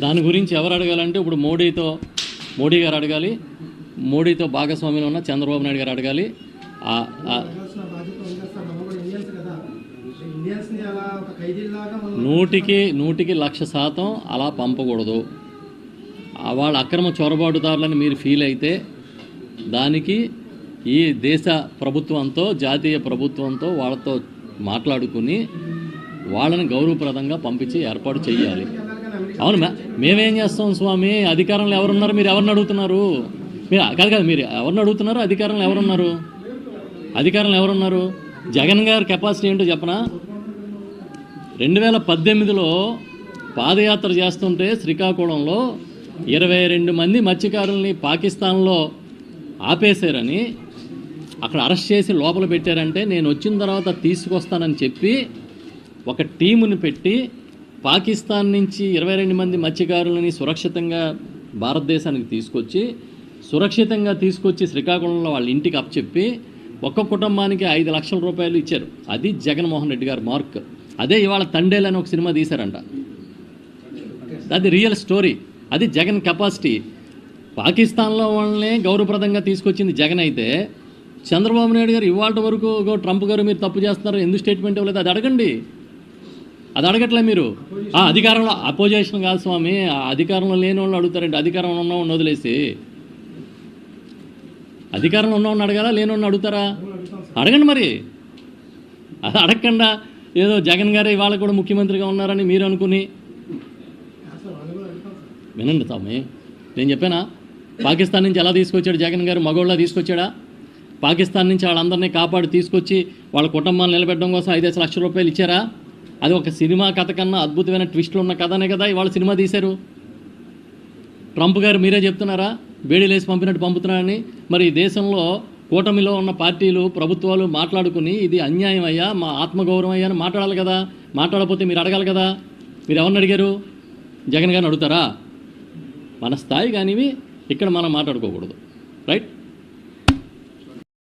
దాని గురించి ఎవరు అడగాలంటే ఇప్పుడు మోడీ గారు అడగాలి, మోడీతో భాగస్వామ్యంలో ఉన్న చంద్రబాబు నాయుడు గారు అడగాలి. నూటికి 100% అలా పంపకూడదు. వాళ్ళ అక్రమ చొరబాటుదారులని మీరు ఫీల్ అయితే దానికి ఈ దేశ ప్రభుత్వంతో, జాతీయ ప్రభుత్వంతో వాళ్ళతో మాట్లాడుకుని వాళ్ళని గౌరవప్రదంగా పంపించి ఏర్పాటు చేయాలి. అవును, మేమేం చేస్తాం స్వామి? అధికారంలో ఎవరున్నారు? మీరు ఎవరిని అడుగుతున్నారు? మీరు కాదు మీరు ఎవరిని అడుగుతున్నారు? అధికారంలో ఎవరున్నారు? అధికారంలో ఎవరున్నారు? జగన్ గారి కెపాసిటీ ఏంటో చెప్పనా? 2018లో పాదయాత్ర చేస్తుంటే శ్రీకాకుళంలో 22 మంది మత్స్యకారుల్ని పాకిస్తాన్లో ఆపేశారని, అక్కడ అరెస్ట్ చేసి లోపల పెట్టారంటే నేను వచ్చిన తర్వాత తీసుకొస్తానని చెప్పి ఒక టీముని పెట్టి పాకిస్తాన్ నుంచి 22 మంది మత్స్యకారులని సురక్షితంగా భారతదేశానికి సురక్షితంగా తీసుకొచ్చి శ్రీకాకుళంలో వాళ్ళ ఇంటికి అప్పచెప్పి ఒక్క కుటుంబానికి 5 లక్షల రూపాయలు ఇచ్చారు. అది జగన్మోహన్ రెడ్డి గారి మార్క్. అదే ఇవాళ తండేలని ఒక సినిమా తీశారంట. అది రియల్ స్టోరీ. అది జగన్ కెపాసిటీ. పాకిస్తాన్లో వాళ్ళనే గౌరవప్రదంగా తీసుకొచ్చింది జగన్ అయితే, చంద్రబాబు నాయుడు గారు ఇవాళ వరకు ట్రంప్ గారు మీరు తప్పు చేస్తున్నారు, ఎందుకు స్టేట్మెంట్ ఇవ్వలేదు? అది అడగండి. అది అడగట్లే మీరు. అధికారంలో అపోజిషన్ కాదు స్వామి, అధికారంలో లేని వాళ్ళు అడుగుతారండి. అధికారంలో ఉన్నవాడిని వదిలేసి అధికారంలో ఉన్నవాడిని అడగాలా, లేనివాడిని అడుగుతారా? అడగండి మరి. అది అడగకుండా ఏదో జగన్ గారే ఇవాళ కూడా ముఖ్యమంత్రిగా ఉన్నారని మీరు అనుకుని వినండి స్వామి. నేను చెప్పానా? పాకిస్తాన్ నుంచి ఎలా తీసుకొచ్చాడు జగన్ గారు? మగోళ్ళ తీసుకొచ్చాడా? పాకిస్తాన్ నుంచి వాళ్ళందరినీ కాపాడి తీసుకొచ్చి వాళ్ళ కుటుంబాన్ని నిలబెట్టడం కోసం 5 లక్షల రూపాయలు ఇచ్చారా? అది ఒక సినిమా కథ కన్నా అద్భుతమైన ట్విస్టులు ఉన్న కథనే కదా ఇవాళ సినిమా తీశారు. ట్రంప్ గారు మీరే చెప్తున్నారా బేడీలేసి పంపినట్టు పంపుతున్నారని? మరి దేశంలో కూటమిలో ఉన్న పార్టీలు, ప్రభుత్వాలు మాట్లాడుకుని ఇది అన్యాయం అయ్యా, మా ఆత్మగౌరవం అయ్యా అని మాట్లాడాలి కదా. మాట్లాడకపోతే మీరు అడగాలి కదా. మీరు ఎవరిని అడిగారు? జగన్ గారిని అడుగుతారా? మన స్థాయి కానివి ఇక్కడ మనం మాట్లాడుకోకూడదు. రైట్?